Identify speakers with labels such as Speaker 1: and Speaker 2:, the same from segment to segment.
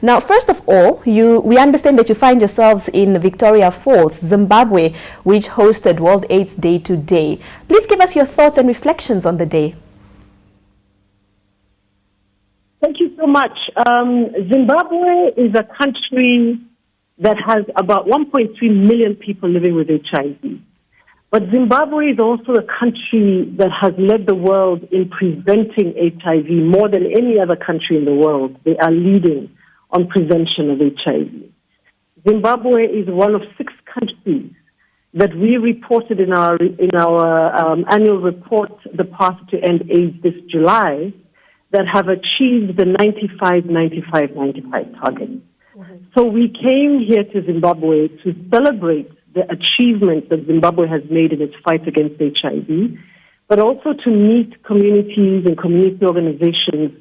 Speaker 1: Now, first of all, we understand that you find yourselves in Victoria Falls, Zimbabwe, which hosted World AIDS Day today. Please give us your thoughts and reflections on the day.
Speaker 2: Thank you so much. Zimbabwe is a country that has about 1.3 million people living with HIV. But Zimbabwe is also a country that has led the world in preventing HIV more than any other country in the world. They are leading on prevention of HIV. Zimbabwe is one of 6 countries that we reported in our annual report, The Path to End AIDS this July, that have achieved the 95-95-95 target. Mm-hmm. So we came here to Zimbabwe to celebrate the achievements that Zimbabwe has made in its fight against HIV, but also to meet communities and community organizations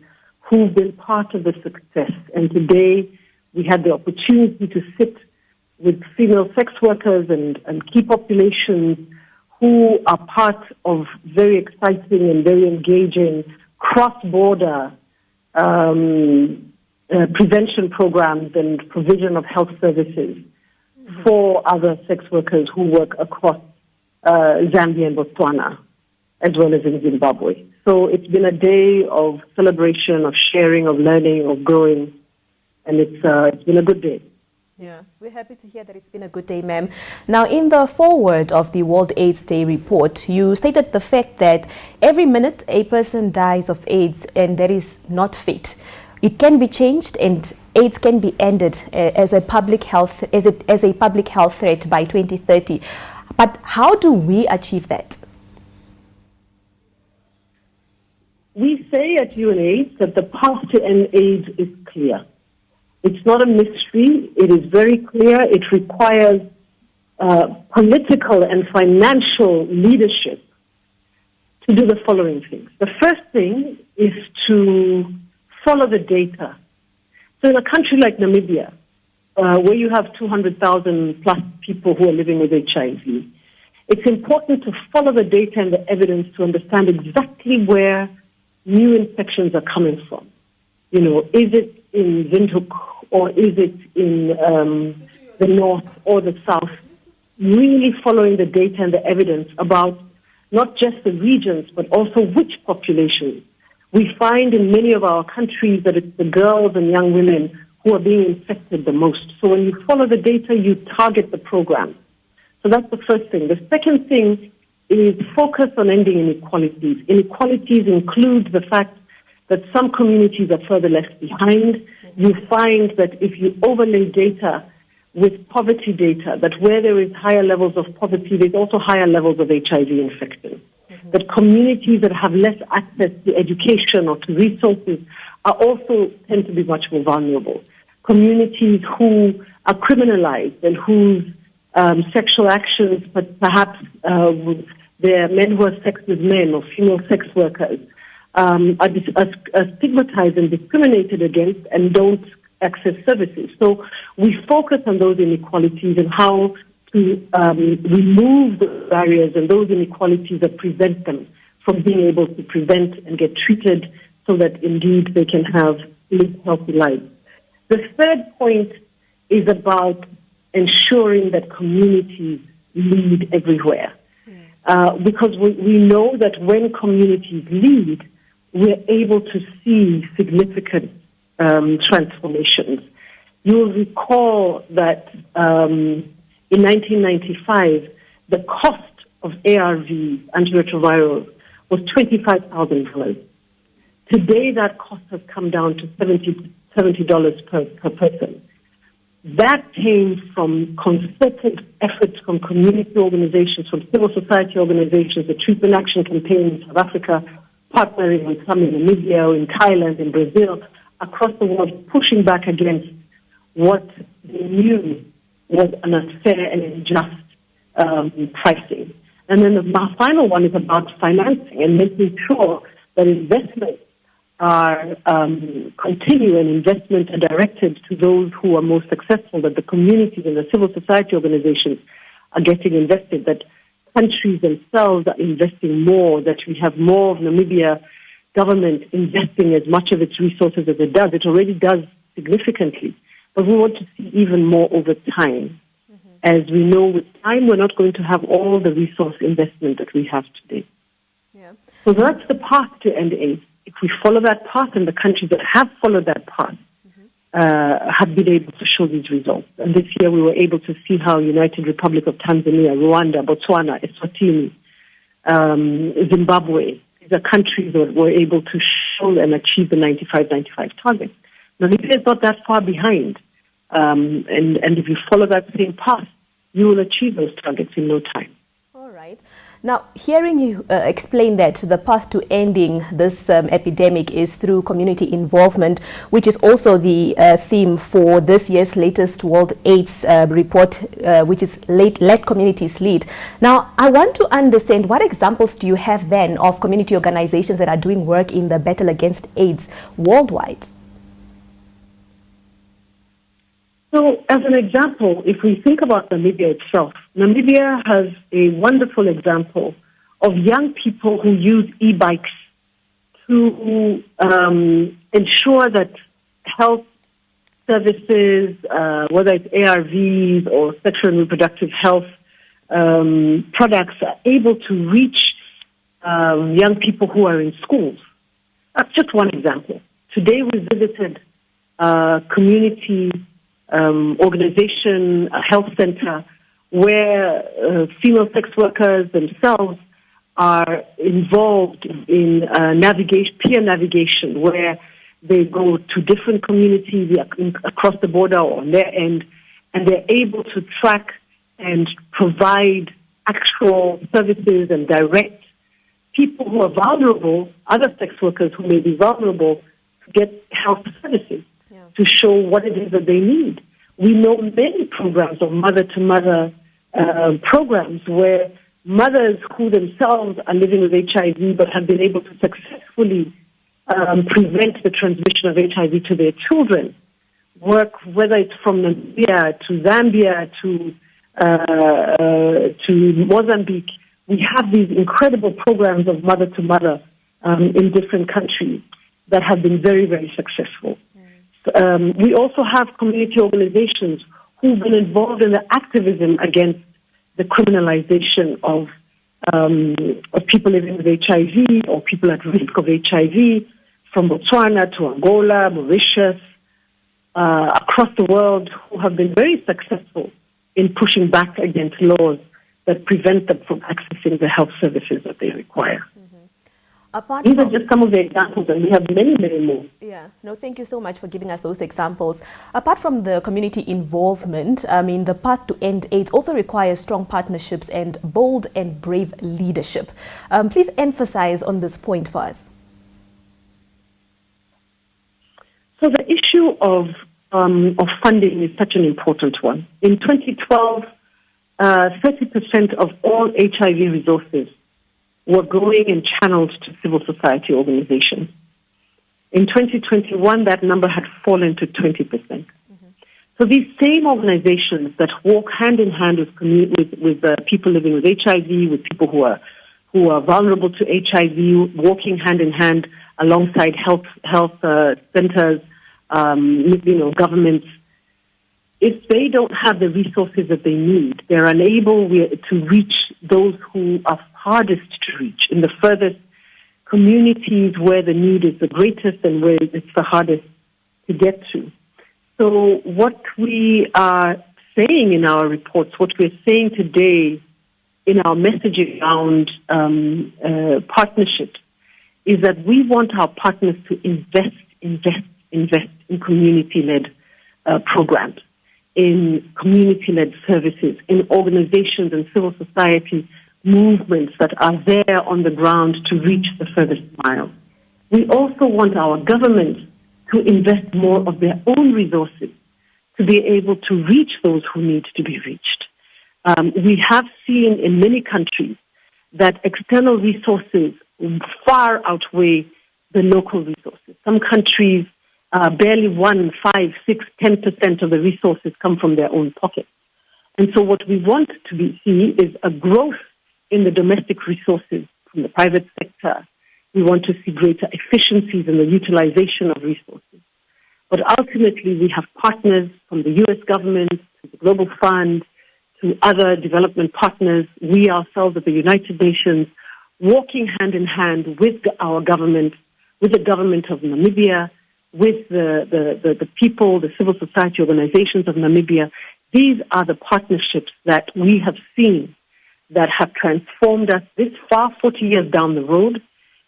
Speaker 2: who've been part of the success. And today we had the opportunity to sit with female sex workers and key populations who are part of very exciting and very engaging cross-border prevention programs and provision of health services for other sex workers who work across Zambia and Botswana, as well as in Zimbabwe. So it's been a day of celebration, of sharing, of learning, of growing, and it's been a good day.
Speaker 1: Yeah, we're happy to hear that it's been a good day, ma'am. Now, in the foreword of the World AIDS Day report, you stated the fact that every minute a person dies of AIDS, and that is not fit. It can be changed, and AIDS can be ended as a public health threat by 2030. But how do we achieve that?
Speaker 2: We say at UNAIDS that the path to end AIDS is clear. It's not a mystery. It is very clear. It requires political and financial leadership to do the following things. The first thing is to follow the data. So in a country like Namibia, where you have 200,000 plus people who are living with HIV, it's important to follow the data and the evidence to understand exactly where new infections are coming from. You know, is it in Windhoek or is it in the north or the south? Really following the data and the evidence about not just the regions, but also which populations. We find in many of our countries that it's the girls and young women who are being infected the most. So when you follow the data, you target the program. So that's the first thing. The second thing is focus on ending inequalities. Inequalities include the fact that some communities are further left behind. You find that if you overlay data with poverty data, that where there is higher levels of poverty, there's also higher levels of HIV infection. Mm-hmm. That communities that have less access to education or to resources are also tend to be much more vulnerable. Communities who are criminalized and whose sexual actions, but perhaps they're men who are sex with men or female sex workers, are stigmatized and discriminated against and don't access services. So we focus on those inequalities and how to remove the barriers and those inequalities that prevent them from being able to prevent and get treated so that indeed they can have healthy lives. The third point is about ensuring that communities lead everywhere. Because we know that when communities lead, we're able to see significant transformations. You'll recall that in 1995, the cost of ARV, antiretrovirals, was $25,000. Today, that cost has come down to $70 per person. That came from concerted efforts from community organizations, from civil society organizations, the Treatment Action Campaign in South Africa, partnering with some in Namibia, in Thailand, in Brazil, across the world, pushing back against what they knew was an unfair and unjust pricing. And then the final one is about financing and making sure that investments are continue and investments are directed to those who are most successful, that the communities and the civil society organizations are getting invested, that countries themselves are investing more, that we have more of Namibia government investing as much of its resources as it does. It already does significantly, but we want to see even more over time. As we know, with time, we're not going to have all the resource investment that we have today.
Speaker 1: Yeah.
Speaker 2: So that's the path to end AIDS. If we follow that path, and the countries that have followed that path have been able to show these results. And this year we were able to see how United Republic of Tanzania, Rwanda, Botswana, Eswatini, Zimbabwe, these are countries that were able to show and achieve the 95-95 target. Namibia is not that far behind. And if you follow that same path, you will achieve those targets in no time.
Speaker 1: All right. Now, hearing you explain that the path to ending this epidemic is through community involvement, which is also the theme for this year's latest World AIDS report, which is Let Communities Lead. Now, I want to understand, what examples do you have then of community organizations that are doing work in the battle against AIDS worldwide?
Speaker 2: So, as an example, if we think about Namibia itself, Namibia has a wonderful example of young people who use e-bikes to ensure that health services, whether it's ARVs or sexual and reproductive health products, are able to reach young people who are in schools. That's just one example. Today we visited community organization, a health center, where female sex workers themselves are involved in peer navigation, where they go to different communities across the border or on their end, and they're able to track and provide actual services and direct people who are vulnerable, other sex workers who may be vulnerable, to get health services. To show what it is that they need. We know many programs of mother-to-mother programs where mothers who themselves are living with HIV but have been able to successfully prevent the transmission of HIV to their children work, whether it's from Namibia to Zambia to Mozambique. We have these incredible programs of mother-to-mother in different countries that have been very, very successful. We also have community organizations who've been involved in the activism against the criminalization of people living with HIV or people at risk of HIV, from Botswana to Angola, Mauritius, across the world, who have been very successful in pushing back against laws that prevent them from accessing the health services that they require. These are just some of the examples, and we have many, many more.
Speaker 1: Yeah, no, thank you so much for giving us those examples. Apart from the community involvement, the path to end AIDS also requires strong partnerships and bold and brave leadership. Please emphasize on this point for us.
Speaker 2: So the issue of funding is such an important one. In 2012, 30% of all HIV resources were going and channeled to civil society organizations. In 2021, that number had fallen to 20%. So these same organizations that walk hand in hand with people living with HIV, with people who are vulnerable to HIV, walking hand in hand alongside health centers, governments, if they don't have the resources that they need, they're unable to reach those who are hardest to reach, in the furthest communities where the need is the greatest and where it's the hardest to get to. So what we are saying in our reports, what we're saying today in our messaging around partnerships, is that we want our partners to invest in community-led programs, in community-led services, in organizations and civil society movements that are there on the ground to reach the furthest mile. We also want our governments to invest more of their own resources to be able to reach those who need to be reached. We have seen in many countries that external resources far outweigh the local resources. Some countries, barely 1, 5, 6, 10% of the resources come from their own pockets. And so what we want to see is a growth in the domestic resources from the private sector. We want to see greater efficiencies in the utilization of resources. But ultimately, we have partners from the U.S. government, to the Global Fund, to other development partners, we ourselves at the United Nations, working hand in hand with our government, with the government of Namibia, with the people, the civil society organizations of Namibia. These are the partnerships that we have seen that have transformed us this far, 40 years down the road.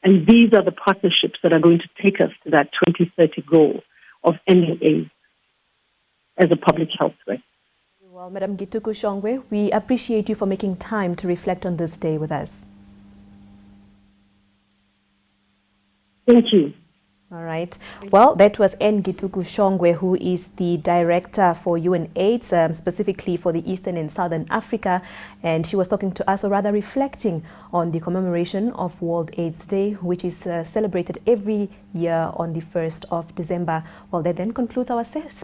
Speaker 2: And these are the partnerships that are going to take us to that 2030 goal of ending AIDS as a public health threat.
Speaker 1: Well, Madam Githuku-Shongwe, we appreciate you for making time to reflect on this day with us.
Speaker 2: Thank you.
Speaker 1: All right. Well, that was Anne Githuku-Shongwe, who is the director for UNAIDS, specifically for the Eastern and Southern Africa. And she was talking to us, or rather reflecting on the commemoration of World AIDS Day, which is celebrated every year on the 1st of December. Well, that then concludes our